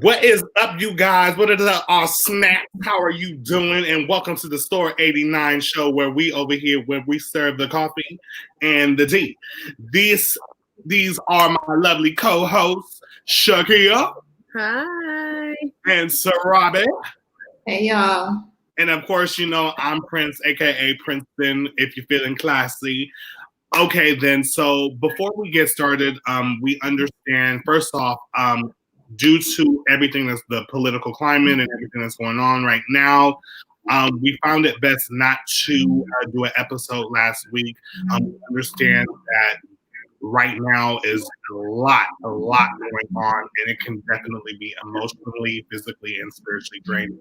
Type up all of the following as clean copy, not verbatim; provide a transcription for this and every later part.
What is up, you guys? What are our snacks? How are you doing? And welcome to the Store 89 show, where we serve the coffee and the tea. These are my lovely co-hosts, Shakia. Hi. And Sarabi. Hey, y'all. And of course, I'm Prince, aka Princeton, if you're feeling classy. Okay, then. So before we get started, we understand, first off, due to everything that's the political climate and everything that's going on right now, we found it best not to do an episode last week. We understand that right now is a lot going on, and it can definitely be emotionally, physically, and spiritually draining.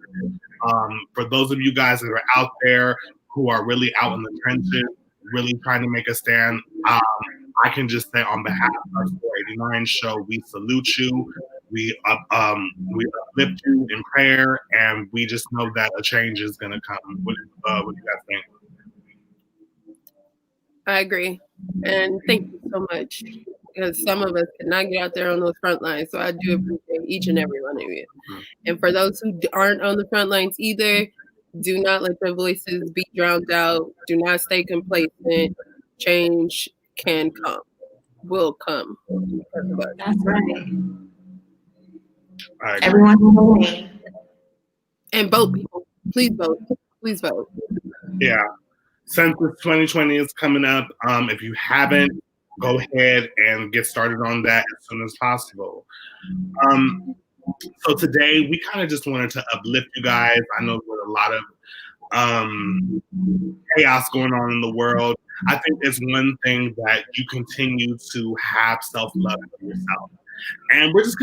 For those of you guys that are out there who are really out in the trenches, really trying to make a stand, I can just say on behalf of the 489 show, we salute you. We uplift you in prayer, and we just know that a change is going to come. What do you guys think? I agree. And thank you so much, because some of us cannot get out there on those front lines. So I do appreciate each and every one of you. And for those who aren't on the front lines either, do not let their voices be drowned out. Do not stay complacent. Change can come, will come. That's right. Everyone vote. And vote, people. Please vote. Please vote. Yeah. Census 2020 is coming up. If you haven't, go ahead and get started on that as soon as possible. So today we kind of just wanted to uplift you guys. I know there's a lot of chaos going on in the world. I think it's one thing that you continue to have self-love for yourself. And we're just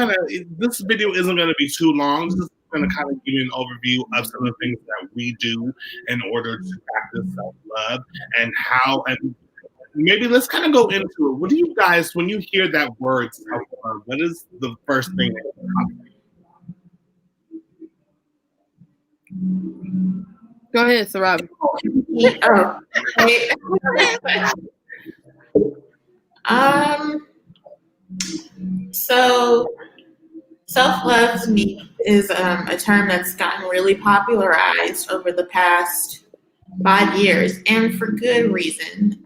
this video isn't going to be too long. This is going to kind of give you an overview of some of the things that we do in order to practice self-love and how, and maybe let's kind of go into it. What do you guys, when you hear that word self-love, what is the first thing that comes to you? Go ahead, Sarabi. So self-love to me is a term that's gotten really popularized over the past 5 years, and for good reason.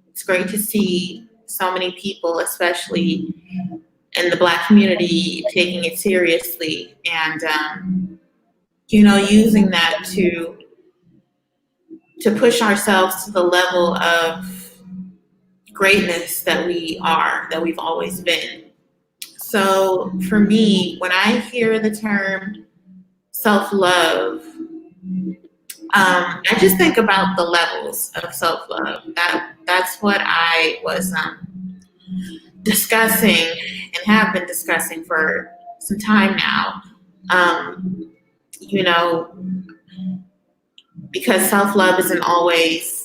It's great to see so many people, especially in the Black community, taking it seriously and using that to push ourselves to the level of greatness that we've always been. So for me, when I hear the term self-love, I just think about the levels of self-love. That's what I was discussing and have been discussing for some time now. Because self-love isn't always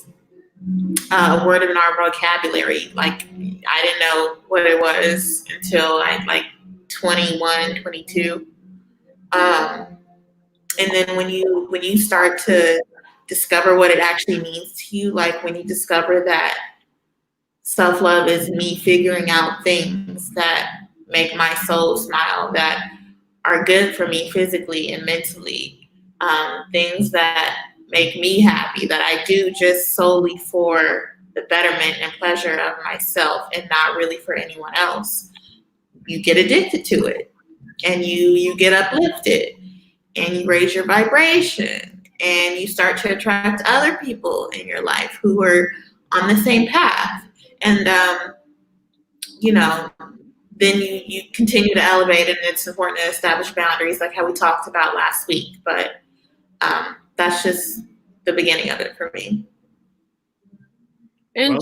a word in our vocabulary. Like, I didn't know what it was until I like 21, 22. And then when you start to discover what it actually means to you, like when you discover that self-love is me figuring out things that make my soul smile, that are good for me physically and mentally, things that make me happy, that I do just solely for the betterment and pleasure of myself and not really for anyone else, you get addicted to it, and you get uplifted, and you raise your vibration, and you start to attract other people in your life who are on the same path. And, then you continue to elevate, and it's important to establish boundaries like how we talked about last week. But that's just the beginning of it for me. And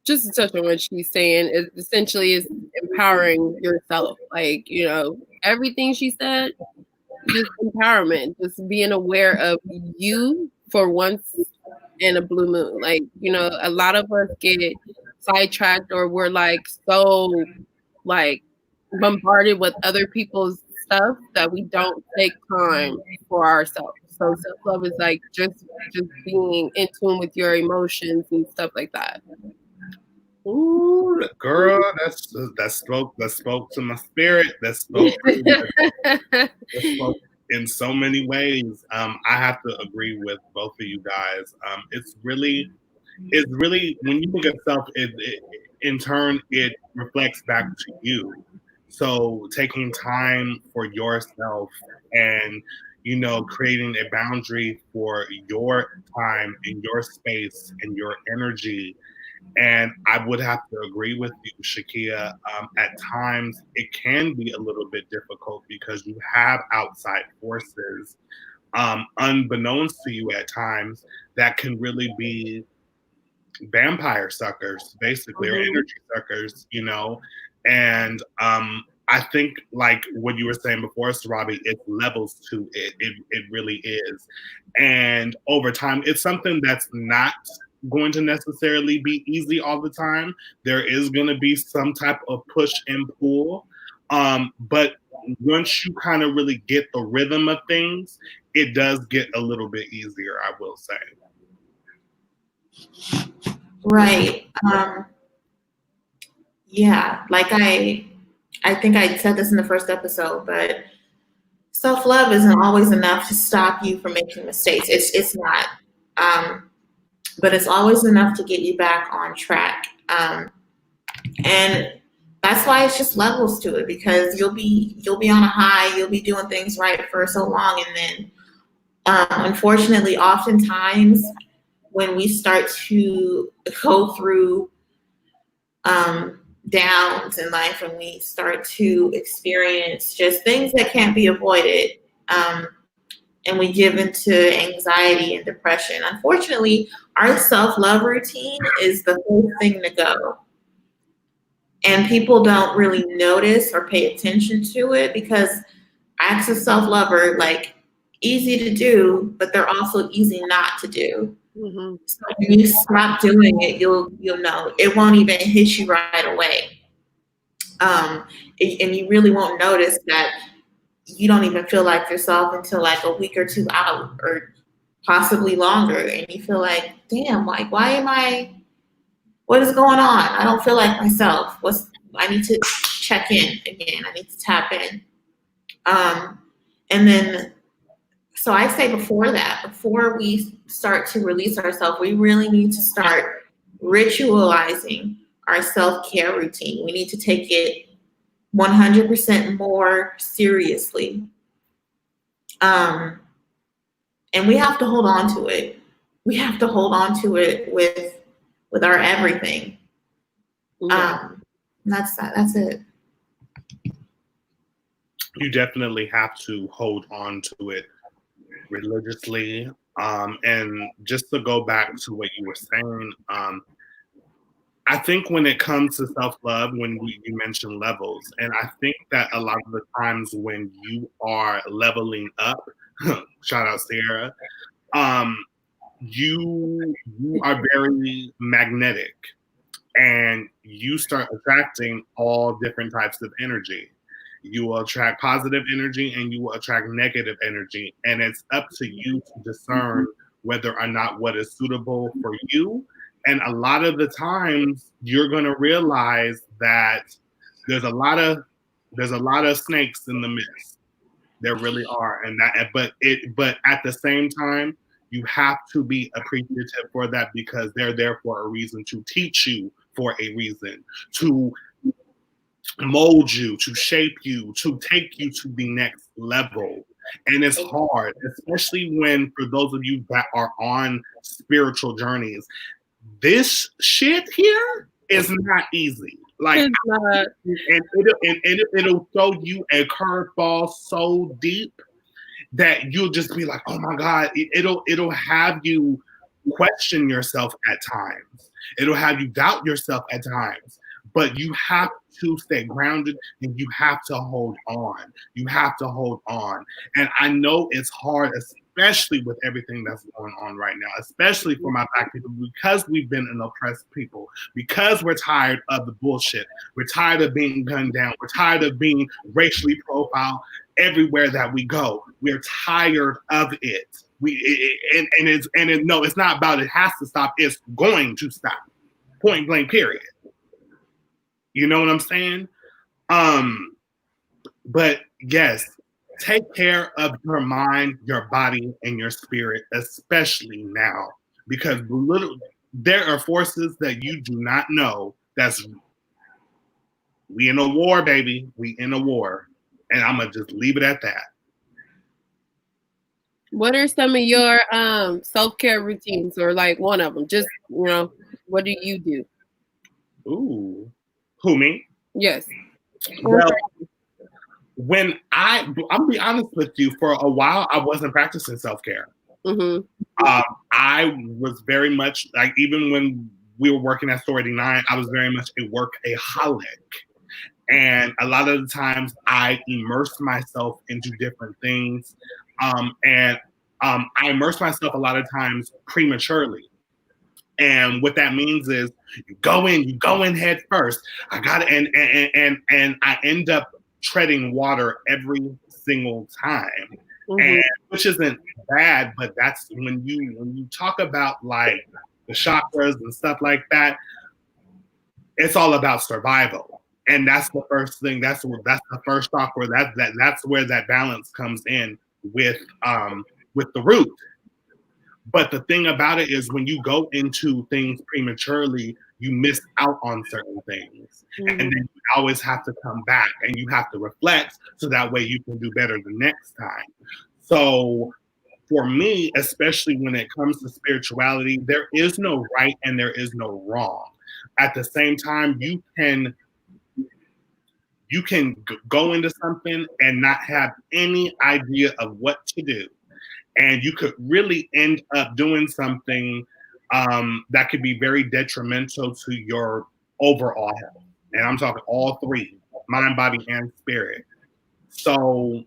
just to touch on what she's saying, it essentially is empowering yourself. Like, everything she said, just empowerment, just being aware of you for once in a blue moon. Like, a lot of us get sidetracked, or we're so bombarded with other people's stuff that we don't take time for ourselves. So self-love is just being in tune with your emotions and stuff like that. Ooh, girl, that spoke to my spirit. That spoke in so many ways. I have to agree with both of you guys. It's really when you think of self, in turn it reflects back to you. So taking time for yourself and creating a boundary for your time and your space and your energy. And I would have to agree with you, Shakia. At times, it can be a little bit difficult because you have outside forces, unbeknownst to you at times, that can really be vampire suckers, basically, or energy suckers. And I think, like what you were saying before, Sarabi, it's levels to it. It really is. And over time, it's something that's not going to necessarily be easy all the time. There is going to be some type of push and pull. But once you kind of really get the rhythm of things, it does get a little bit easier, I will say. Right. Yeah. Like I think I said this in the first episode, but self-love isn't always enough to stop you from making mistakes. It's not. But it's always enough to get you back on track. And that's why it's just levels to it, because you'll be on a high, you'll be doing things right for so long, and then unfortunately, oftentimes when we start to go through downs in life, and we start to experience just things that can't be avoided, and we give into anxiety and depression. Unfortunately, our self-love routine is the whole thing to go. And people don't really notice or pay attention to it, because acts of self-love are like easy to do, but they're also easy not to do. Mm-hmm. So when you stop doing it, you'll know. It won't even hit you right away. And you really won't notice that you don't even feel like yourself until like a week or two out, or possibly longer. And you feel like, damn, like, what is going on? I don't feel like myself. I need to check in again. I need to tap in. And then, so I say before we start to release ourselves, we really need to start ritualizing our self-care routine. We need to take it 100% more seriously. And we have to hold on to it. We have to hold on to it with our everything. Yeah. That's it. You definitely have to hold on to it religiously. And just to go back to what you were saying, I think when it comes to self-love, when you mentioned levels, and I think that a lot of the times when you are leveling up, shout out Sierra, you are very magnetic, and you start attracting all different types of energy. You will attract positive energy and you will attract negative energy. And it's up to you to discern whether or not what is suitable for you. And a lot of the times you're going to realize that there's a lot of snakes in the mist. There really are. But at the same time, you have to be appreciative for that, because they're there for a reason, to teach you for a reason, to mold you, to shape you, to take you to the next level. And it's hard, especially for those of you that are on spiritual journeys. This shit here is not easy. Like, It's not. and it'll throw you a curveball so deep that you'll just be like, oh my God, it'll have you question yourself at times. It'll have you doubt yourself at times. But you have to stay grounded, and you have to hold on. You have to hold on. And I know it's hard, especially with everything that's going on right now, especially for my Black people, because we've been an oppressed people, because we're tired of the bullshit. We're tired of being gunned down. We're tired of being racially profiled everywhere that we go. We're tired of it. No, it's not about it has to stop. It's going to stop. Point blank, period. You know what I'm saying? But yes, take care of your mind, your body, and your spirit, especially now, because there are forces that you do not know. We in a war, baby. We in a war, and I'm gonna just leave it at that. What are some of your self-care routines, or like one of them? Just, what do you do? Ooh, who, me? Yes. Well, when I'm be honest with you, for a while I wasn't practicing self-care. Mm-hmm. I was very much like, even when we were working at Store 89, I was very much a workaholic. And a lot of the times I immersed myself into different things. And I immersed myself a lot of times prematurely. And what that means is you go in head first. I got it, and I end up treading water every single time. Mm-hmm. And which isn't bad, but that's when you talk about like the chakras and stuff like that, it's all about survival. And that's the first thing. That's the first chakra. That's where that balance comes in with the root. But the thing about it is, when you go into things prematurely, you miss out on certain things. Mm-hmm. And then you always have to come back and you have to reflect, so that way you can do better the next time. So for me, especially when it comes to spirituality, there is no right and there is no wrong. At the same time, you can go into something and not have any idea of what to do. And you could really end up doing something that could be very detrimental to your overall health. And I'm talking all three: mind, body, and spirit. So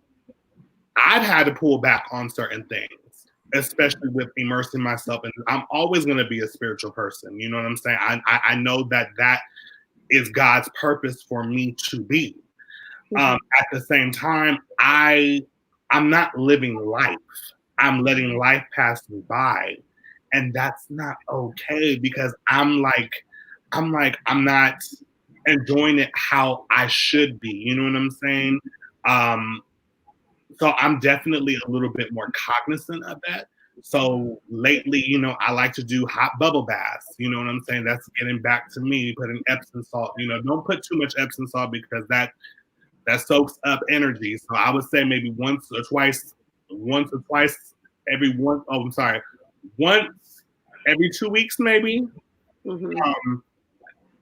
I've had to pull back on certain things, especially with immersing myself. And I'm always going to be a spiritual person. You know what I'm saying? I know that is God's purpose for me to be. At the same time, I'm not living life. I'm letting life pass me by, and that's not okay, because I'm not enjoying it how I should be. You know what I'm saying? So I'm definitely a little bit more cognizant of that. So lately, I like to do hot bubble baths. You know what I'm saying? That's getting back to me, putting Epsom salt. Don't put too much Epsom salt, because that soaks up energy. So I would say maybe once or twice once every 2 weeks, maybe. Mm-hmm.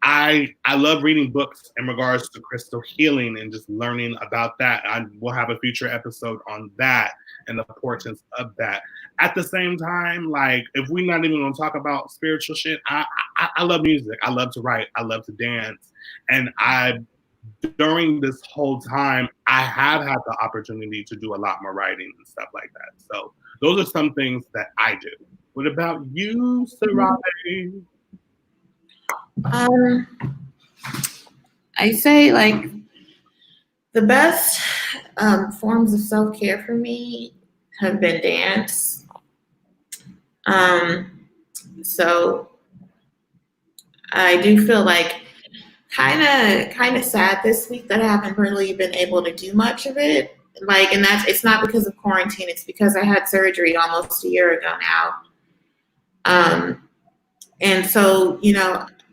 I love reading books in regards to crystal healing and just learning about that. I will have a future episode on that and the importance of that. At the same time, like, if we're not even going to talk about spiritual shit, I love music. I love to write. I love to dance. And during this whole time, I have had the opportunity to do a lot more writing and stuff like that. So those are some things that I do. What about you, Sarai? I say, like, the best forms of self-care for me have been dance. So I do feel like kind of sad this week that I haven't really been able to do much of it. Like, and it's not because of quarantine. It's because I had surgery almost a year ago now. And so,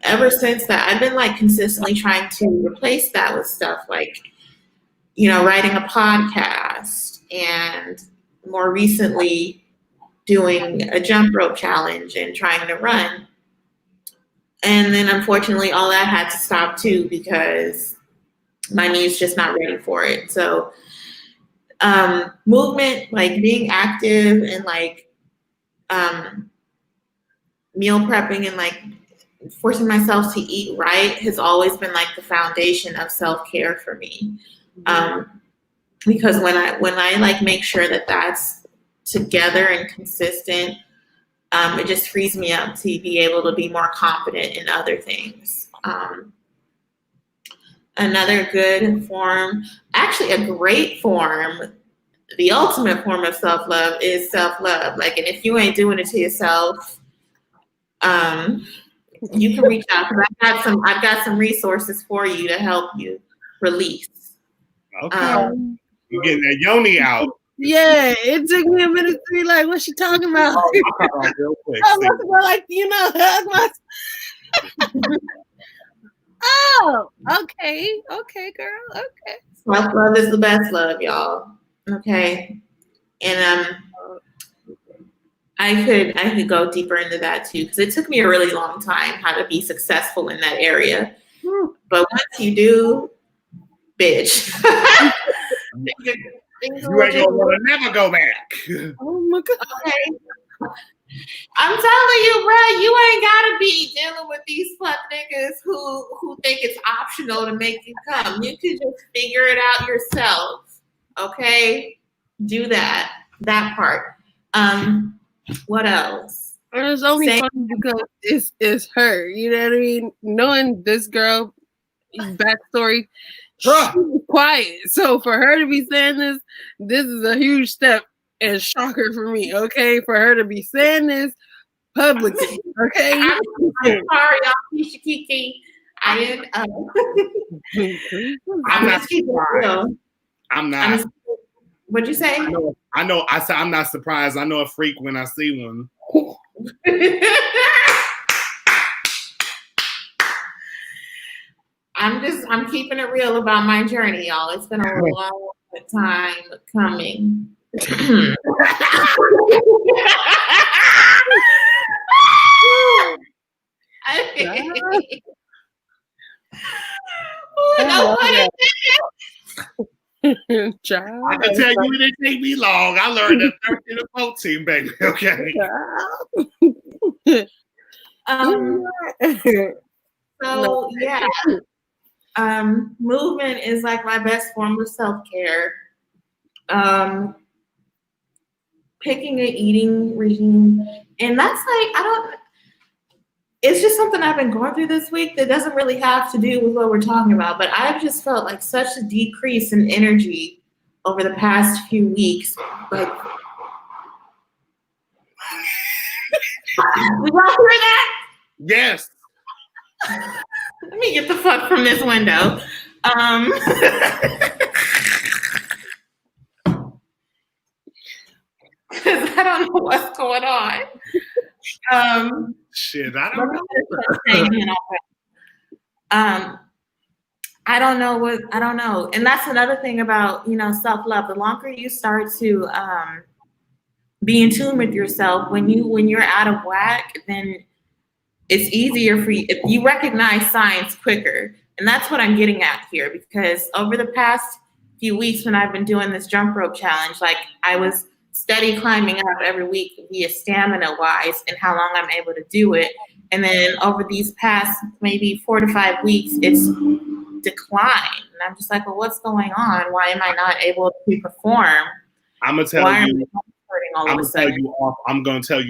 ever since that, I've been like consistently trying to replace that with stuff like, writing a podcast, and more recently doing a jump rope challenge and trying to run. And then unfortunately all that had to stop too, because my knee's just not ready for it. So movement, like being active and like meal prepping and like forcing myself to eat right has always been like the foundation of self-care for me. Because when I like make sure that that's together and consistent, it just frees me up to be able to be more confident in other things. Another good form, actually a great form, the ultimate form of self-love is self-love. Like, and if you ain't doing it to yourself, You can reach out because I've got some resources for you to help you release. Okay. You're getting that yoni out. Yeah, it took me a minute to be like, what's she talking about? Real quick. I was like, hug my. Oh, okay, girl, okay. Self-love is the best love, y'all. Okay, and I could go deeper into that too because it took me a really long time how to be successful in that area. But once you do, bitch, you ain't gonna wanna never go back. Oh my God. Okay. I'm telling you, bro, you ain't gotta be dealing with these fuck niggas who think it's optional to make you come. You can just figure it out yourself. Okay? Do that part. What else? And it's only funny because it's her. You know what I mean? Knowing this girl backstory, she was quiet. So for her to be saying this is a huge step and shocker for me. Okay, for her to be saying this publicly. Okay, I'm sorry, y'all, Keisha Kiki. I didn't. I'm not surprised. I'm not. What'd you say? I know. I said I'm not surprised. I know a freak when I see one. I'm keeping it real about my journey, y'all. It's been a long time coming. I can tell you it didn't take me long. I learned at 13 or 14, baby. Okay. So yeah. Movement is like my best form of self-care. Picking an eating regime. And that's like, it's just something I've been going through this week that doesn't really have to do with what we're talking about, but I've just felt like such a decrease in energy over the past few weeks. Like, did y'all hear that? Yes. Let me get the fuck from this window. Because I don't know what's going on. Shit, I don't know. I don't know. And that's another thing about, self-love. The longer you start to be in tune with yourself, when you're out of whack, then it's easier for you. If you recognize signs quicker. And that's what I'm getting at here, because over the past few weeks when I've been doing this jump rope challenge, like I was steady climbing up every week via stamina wise and how long I'm able to do it. And then over these past maybe 4 to 5 weeks, it's declined. And I'm just like, well, what's going on? Why am I not able to perform? I'm gonna tell you. I'm gonna tell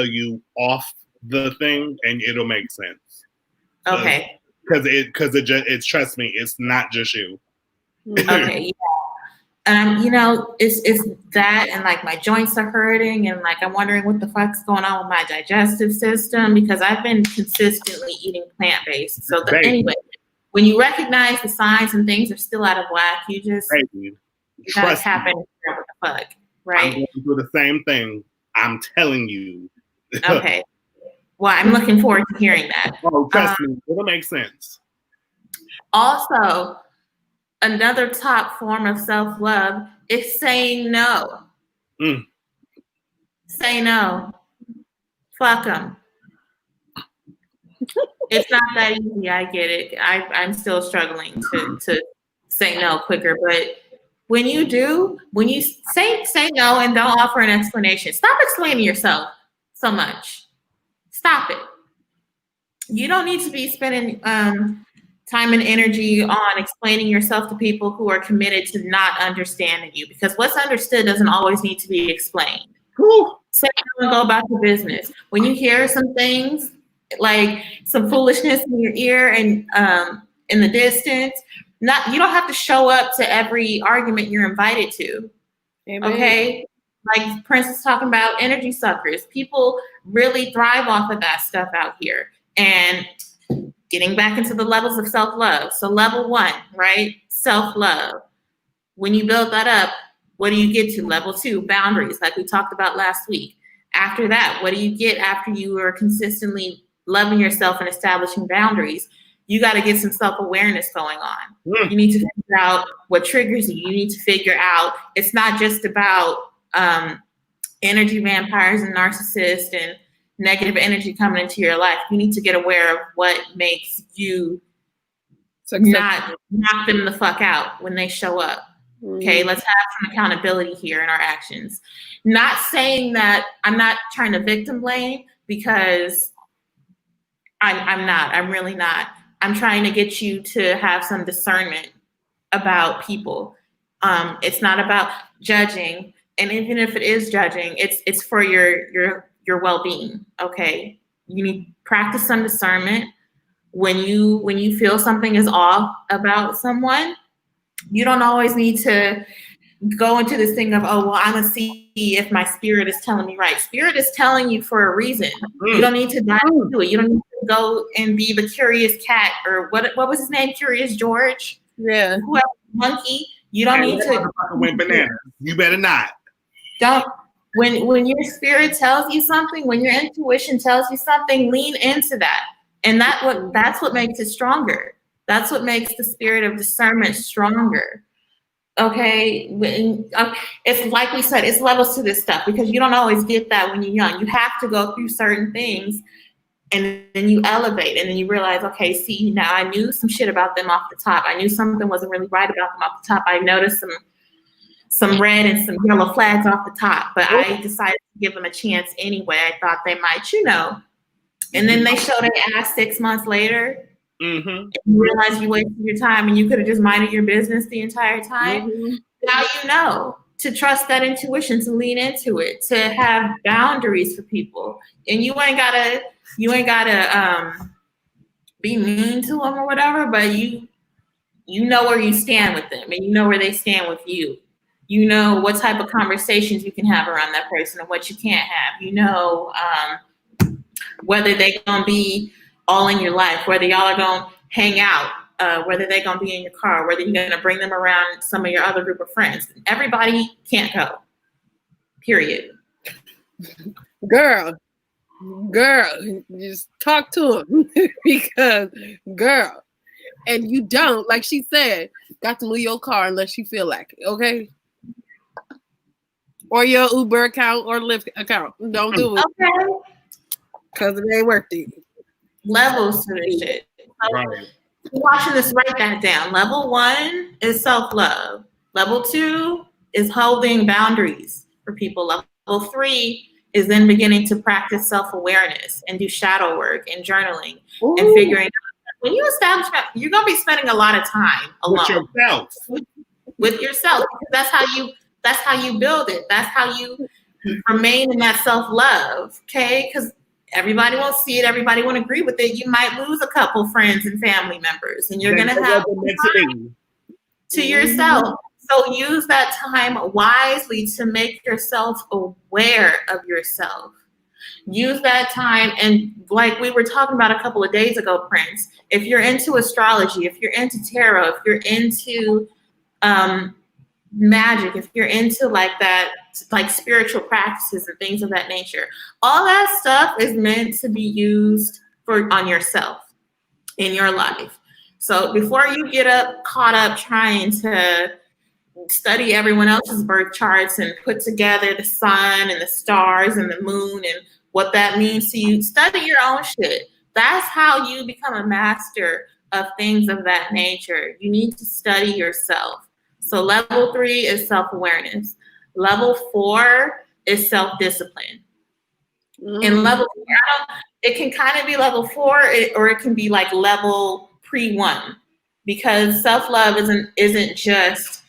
you off the thing, and it'll make sense. Okay. Because it's trust me, it's not just you. Okay. Yeah. It's that, and like my joints are hurting, and like I'm wondering what the fuck's going on with my digestive system, because I've been consistently eating plant-based. So anyway, when you recognize the signs and things are still out of whack, you just gotta tap in and figure out what the fuck, right? I'm going through the same thing. I'm telling you. Okay. Well, I'm looking forward to hearing that. Oh, trust me, it'll make sense. Also, another top form of self-love is saying no. Say no. Fuck them. It's not that easy. I get it. I'm still struggling to say no quicker. But when you say no and don't offer an explanation, stop explaining yourself so much. Stop it. You don't need to be spending time and energy on explaining yourself to people who are committed to not understanding you, because what's understood doesn't always need to be explained. Say no and go about your business. When you hear some things, like some foolishness in your ear and in the distance, you don't have to show up to every argument you're invited to. Amen. Okay? Like Prince is talking about energy suckers. People really thrive off of that stuff out here. And getting back into the levels of self-love. So level 1, right? Self-love. When you build that up, what do you get to? Level 2, boundaries, like we talked about last week. After that, what do you get after you are consistently loving yourself and establishing boundaries? You got to get some self-awareness going on. You need to figure out what triggers you. You need to figure out, it's not just about energy vampires and narcissists and negative energy coming into your life. You need to get aware of what makes you not knock them the fuck out when they show up. Okay, let's have some accountability here in our actions. Not saying that I'm not trying to victim blame, because I'm really not. I'm trying to get you to have some discernment about people. It's not about judging, and even if it is judging, it's for your well-being. Okay, you need to practice some discernment. When you feel something is off about someone, you don't always need to go into this thing of, oh, well, I'm gonna see if my spirit is telling me right. Spirit is telling you for a reason. You don't need to dive into it. You don't need to go and be the curious cat, or what was his name? Curious George? Yeah. Whoever, monkey. You don't need to. Went bananas. You better not. Don't. When your spirit tells you something, when your intuition tells you something, lean into that. And that's what makes it stronger. That's what makes the spirit of discernment stronger. Okay, it's like we said, it's levels to this stuff, because you don't always get that when you're young. You have to go through certain things, and then you elevate, and then you realize, okay, see, now I knew some shit about them off the top. I knew something wasn't really right about them off the top. I noticed some red and some yellow flags off the top, but I decided to give them a chance anyway. I thought they might, and then they show their ass 6 months later. And you realize you wasted your time and you could have just minded your business the entire time. Now you know to trust that intuition, to lean into it, to have boundaries for people, and you ain't gotta be mean to them or whatever. But you know where you stand with them, and you know where they stand with you. You know what type of conversations you can have around that person and what you can't have. You know whether they're gonna be all in your life, whether y'all are going to hang out, whether they're going to be in your car, whether you're going to bring them around some of your other group of friends. Everybody can't go, period. Girl, just talk to them because, girl, and you don't, like she said, got to move your car unless you feel like it, okay? Or your Uber account or Lyft account. Don't do it. Okay. Because it ain't worth it. Levels to this shit. Right. Watching this, write that down. Level 1 is self-love. Level 2 is holding boundaries for people. Level 3 is then beginning to practice self-awareness and do shadow work and journaling and figuring out. When you establish that, you're gonna be spending a lot of time alone with yourself. Because that's how you build it. That's how you remain in that self-love. Okay, because everybody won't see it. Everybody won't agree with it. You might lose a couple friends and family members, and you're going to have time to yourself. So use that time wisely to make yourself aware of yourself. Use that time, and like we were talking about a couple of days ago, Prince, if you're into astrology, if you're into tarot, if you're into magic, if you're into like that, like spiritual practices and things of that nature, all that stuff is meant to be used on yourself in your life. So before you get caught up trying to study everyone else's birth charts and put together the sun and the stars and the moon and what that means to you, study your own shit. That's how you become a master of things of that nature. You need to study yourself. So level 3 is self-awareness. Level 4 is self-discipline. And level 4, it can kind of be level 4, or it can be like level pre-1, because self-love isn't just,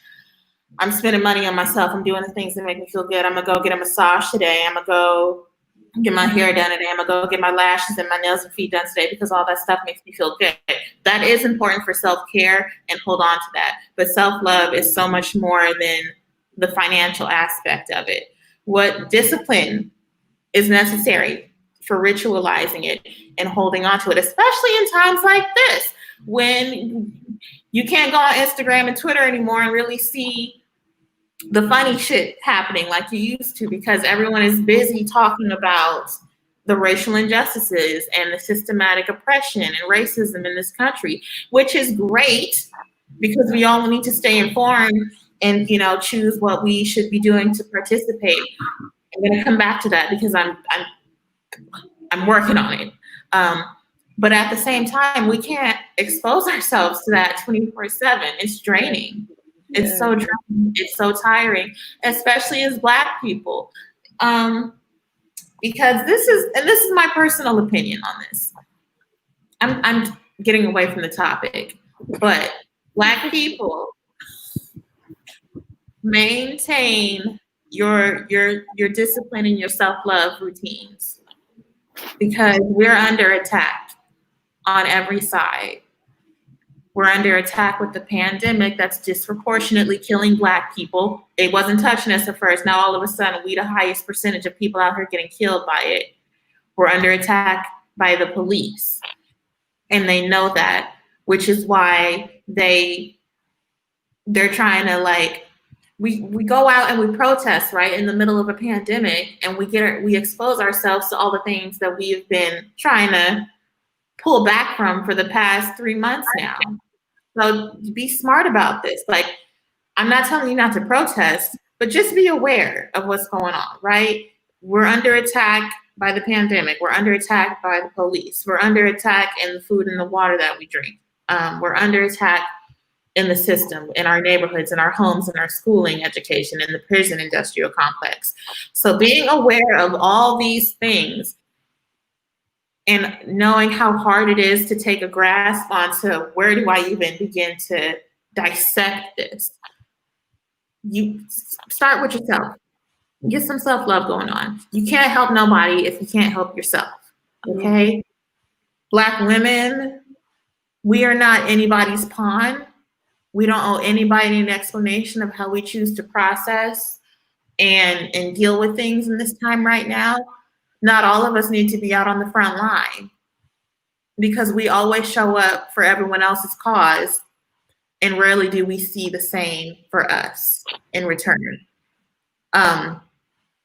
I'm spending money on myself, I'm doing the things that make me feel good. I'm gonna go get a massage today. I'm gonna go get my hair done today. I'm gonna go get my lashes and my nails and feet done today, because all that stuff makes me feel good. That is important for self-care, and hold on to that. But self-love is so much more than the financial aspect of it. what discipline is necessary for ritualizing it and holding on to it, especially in times like this when you can't go on Instagram and Twitter anymore and really see the funny shit happening like you used to, because everyone is busy talking about the racial injustices and the systematic oppression and racism in this country, which is great because we all need to stay informed and, you know, choose what we should be doing to participate. I'm going to come back to that because I'm working on it. But at the same time, we can't expose ourselves to that 24/7. It's draining. It's so draining. It's so tiring, especially as Black people. Because this is my personal opinion on this. I'm getting away from the topic, but Black people, maintain your discipline and your self-love routines, because we're under attack on every side. We're under attack with the pandemic that's disproportionately killing Black people. It wasn't touching us at first. Now all of a sudden, we the highest percentage of people out here getting killed by it. We're under attack by the police. And they know that, which is why they're trying to, like, we go out and we protest, right, in the middle of a pandemic, and we expose ourselves to all the things that we have been trying to pull back from for the past 3 months now. So be smart about this. Like, I'm not telling you not to protest, but just be aware of what's going on, right? We're under attack by the pandemic. We're under attack by the police. We're under attack in the food and the water that we drink. We're under attack in the system, in our neighborhoods, in our homes, in our schooling, education, in the prison industrial complex. So being aware of all these things and knowing how hard it is to take a grasp onto where do I even begin to dissect this. You start with yourself. Get some self-love going on. You can't help nobody if you can't help yourself, okay? Black women, we are not anybody's pawn. We don't owe anybody an explanation of how we choose to process and deal with things in this time right now. Not all of us need to be out on the front line, because we always show up for everyone else's cause, and rarely do we see the same for us in return.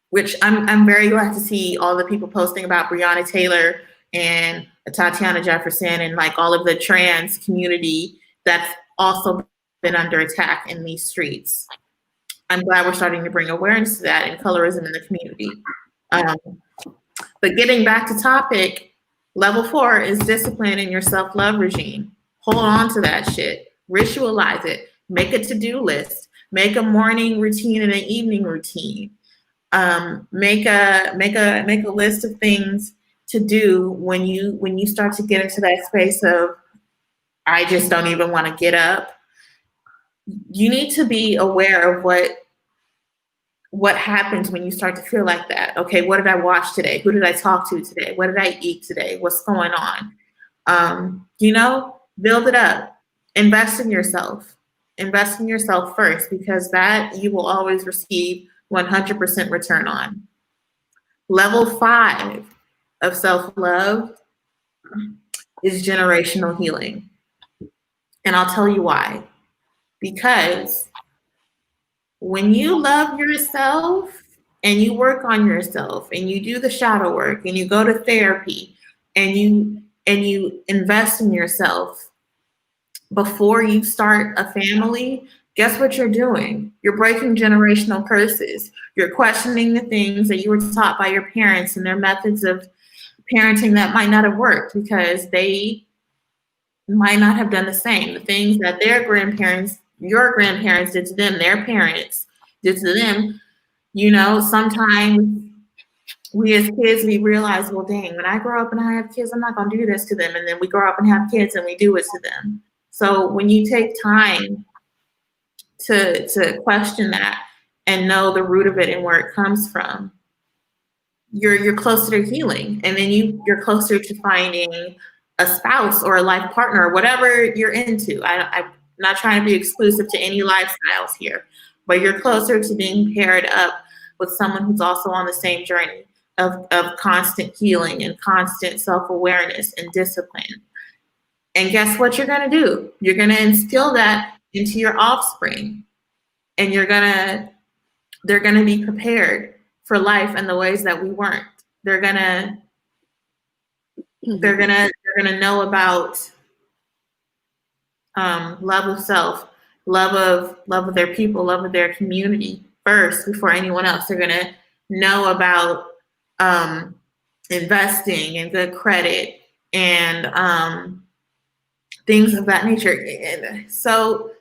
Which I'm very glad to see all the people posting about Breonna Taylor and Tatiana Jefferson and like all of the trans community that's also been under attack in these streets. I'm glad we're starting to bring awareness to that and colorism in the community. But getting back to topic, level 4 is discipline in your self-love regime. Hold on to that shit. Ritualize it. Make a to-do list. Make a morning routine and an evening routine. Make a list of things to do when you start to get into that space of, I just don't even want to get up. You need to be aware of what happens when you start to feel like that. Okay, what did I watch today? Who did I talk to today? What did I eat today? What's going on? Build it up. Invest in yourself. Invest in yourself first, because that you will always receive 100% return on. Level 5 of self-love is generational healing. And I'll tell you why. Because when you love yourself and you work on yourself and you do the shadow work and you go to therapy and you invest in yourself before you start a family, guess what you're doing? You're breaking generational curses. You're questioning the things that you were taught by your parents and their methods of parenting that might not have worked because they might not have done the same. The things that their grandparents, your grandparents did to them, their parents did to them. Sometimes we as kids, we realize, well, dang, when I grow up and I have kids, I'm not going to do this to them. And then we grow up and have kids and we do it to them. So when you take time to question that and know the root of it and where it comes from, you're closer to healing. And then you're closer to finding a spouse or a life partner or whatever you're into. I'm not trying to be exclusive to any lifestyles here, but you're closer to being paired up with someone who's also on the same journey of constant healing and constant self-awareness and discipline. And guess what you're going to do? You're going to instill that into your offspring, and they're going to be prepared for life in the ways that we weren't. They're going to know about love of self, love of their people, love of their community first before anyone else. They're going to know about investing and good credit and things of that nature. And so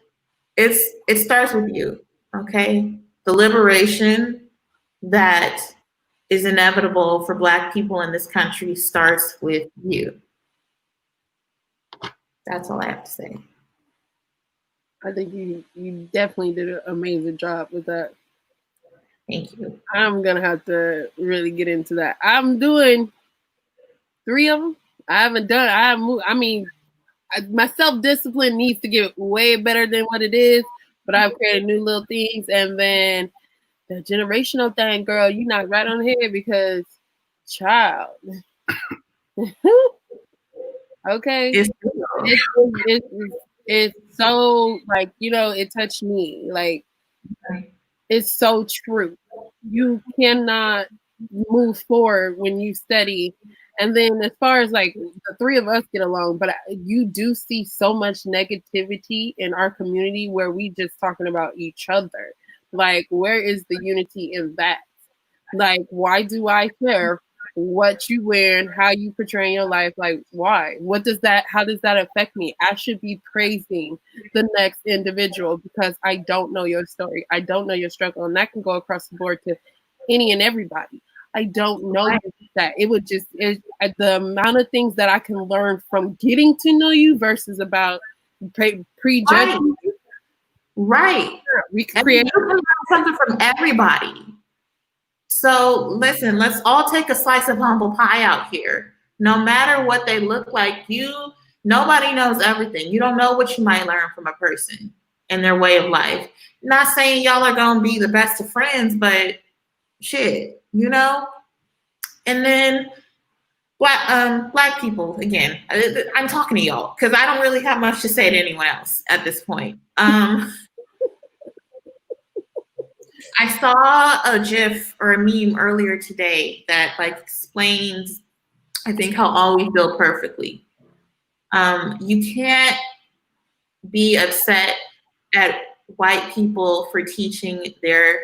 it starts with you, okay? The liberation that is inevitable for Black people in this country starts with you. That's all I have to say. I think you definitely did an amazing job with that. Thank you. I'm going to have to really get into that. I'm doing 3 of them. I haven't done, my self-discipline needs to get way better than what it is, but I've created new little things. And then the generational thing, girl, you knocked right on the head because, child. Okay. It's so, like, it touched me. Like, it's so true. You cannot move forward when you study. And then as far as like the 3 of us get along, but you do see so much negativity in our community where we just talking about each other. Like, where is the unity in that? Like, why do I care what you wear and how you portray your life? Like, why? How does that affect me? I should be praising the next individual because I don't know your story. I don't know your struggle. And that can go across the board to any and everybody. I don't know that. The amount of things that I can learn from getting to know you versus about prejudging. Right. We can create something from everybody. So listen, let's all take a slice of humble pie out here. No matter what they look like, nobody knows everything. You don't know what you might learn from a person and their way of life. Not saying y'all are gonna be the best of friends, but shit, And then Black people, again, I'm talking to y'all because I don't really have much to say to anyone else at this point. I saw a GIF or a meme earlier today that like explains, I think, how all we feel perfectly. You can't be upset at white people for teaching their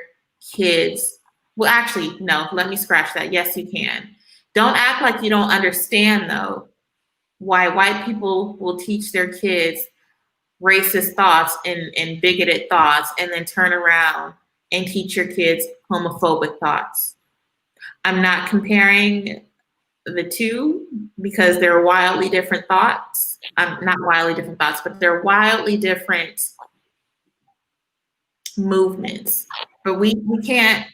kids. Well, actually, no, let me scratch that. Yes, you can. Don't act like you don't understand, though, why white people will teach their kids racist thoughts and bigoted thoughts and then turn around and teach your kids homophobic thoughts. I'm not comparing the two because they're wildly different thoughts. Not wildly different thoughts, but they're wildly different movements. But we can't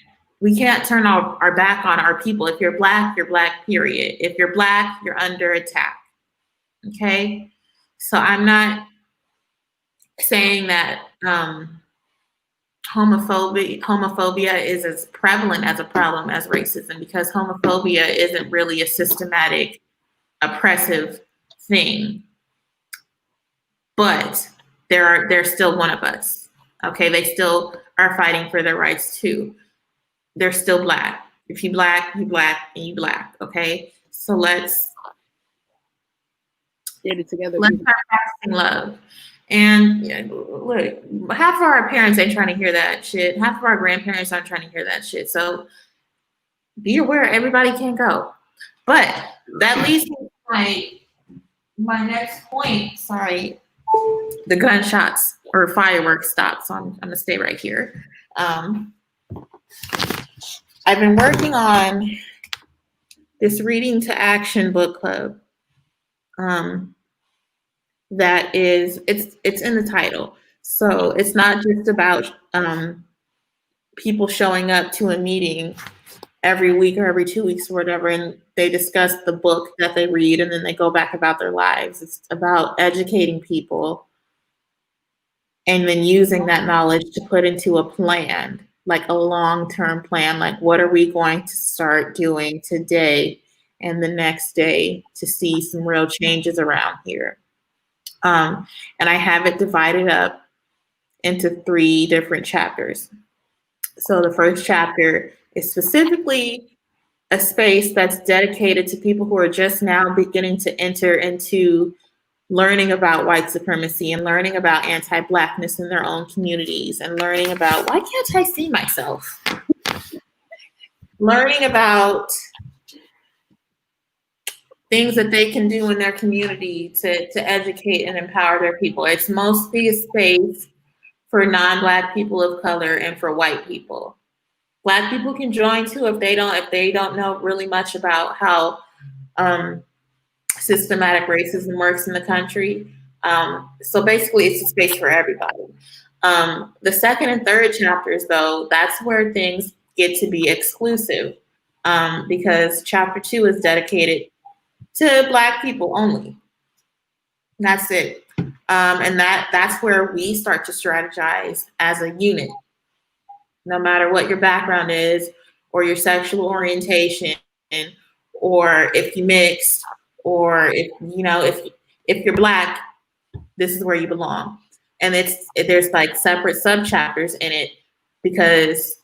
turn our back on our people. If you're Black, period. If you're Black, you're under attack. Okay? So I'm not saying that homophobia is as prevalent as a problem as racism, because homophobia isn't really a systematic, oppressive thing. But they're still one of us. Okay, they still are fighting for their rights too. They're still Black. If you Black, and you Black. Okay, so let's get it together. Let's start practicing love. And look, half of our parents ain't trying to hear that shit. Half of our grandparents aren't trying to hear that shit. So be aware everybody can't go. But that leads me to my next point. Sorry, the gunshots or fireworks stopped, so I'm gonna stay right here. I've been working on this Reading to Action book club. That is, it's in the title. So it's not just about people showing up to a meeting every week or every 2 weeks or whatever, and they discuss the book that they read and then they go back about their lives. It's about educating people and then using that knowledge to put into a plan like a long-term plan. Like, what are we going to start doing today and the next day to see some real changes around here? And I have it divided up into 3 different chapters. So the first chapter is specifically a space that's dedicated to people who are just now beginning to enter into learning about white supremacy and learning about anti-Blackness in their own communities and learning about, why can't I see myself? Learning about things that they can do in their community to educate and empower their people. It's mostly a space for non-Black people of color and for white people. Black people can join too if they don't know really much about how systematic racism works in the country. So basically, it's a space for everybody. The second and third chapters, though, that's where things get to be exclusive, because chapter 2 is dedicated to Black people only. That's it. And that's where we start to strategize as a unit. No matter what your background is, or your sexual orientation, or if you mixed, or if you're Black, this is where you belong. And there's like separate subchapters in it because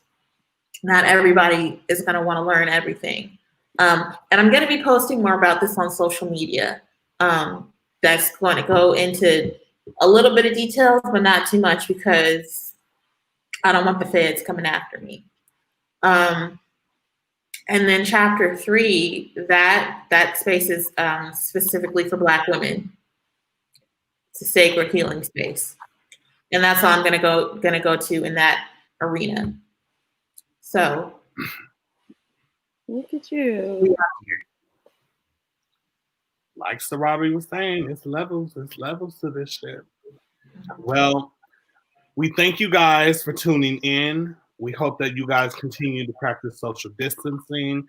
not everybody is going to want to learn everything. And I'm going to be posting more about this on social media. That's going to go into a little bit of details, but not too much because I don't want the feds coming after me. And then chapter 3, that space is specifically for Black women. It's a sacred healing space, and that's all I'm gonna go to in that arena. So, look at you. Like Sarabi was saying, it's levels to this shit. Well, we thank you guys for tuning in. We hope that you guys continue to practice social distancing,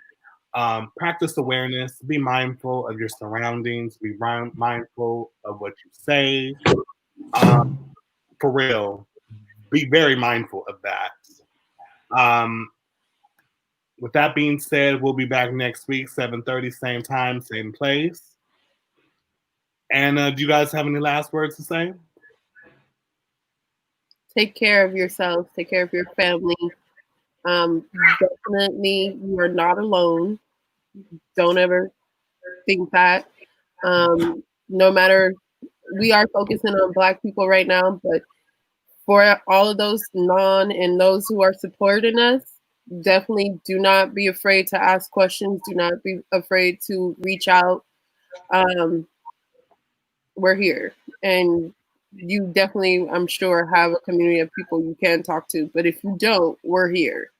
practice awareness, be mindful of your surroundings, be mindful of what you say. For real, be very mindful of that. With that being said, we'll be back next week, 7:30, same time, same place. And do you guys have any last words to say? Take care of yourself. Take care of your family. Definitely, you are not alone. Don't ever think that. No matter, we are focusing on Black people right now, but for all of those and those who are supporting us, definitely do not be afraid to ask questions. Do not be afraid to reach out. We're here, and you definitely, I'm sure, have a community of people you can talk to. But if you don't, we're here.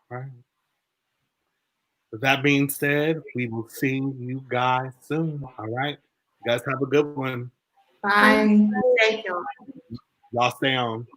All right. With that being said, we will see you guys soon. All right. You guys have a good one. bye. Thank you. Y'all stay on.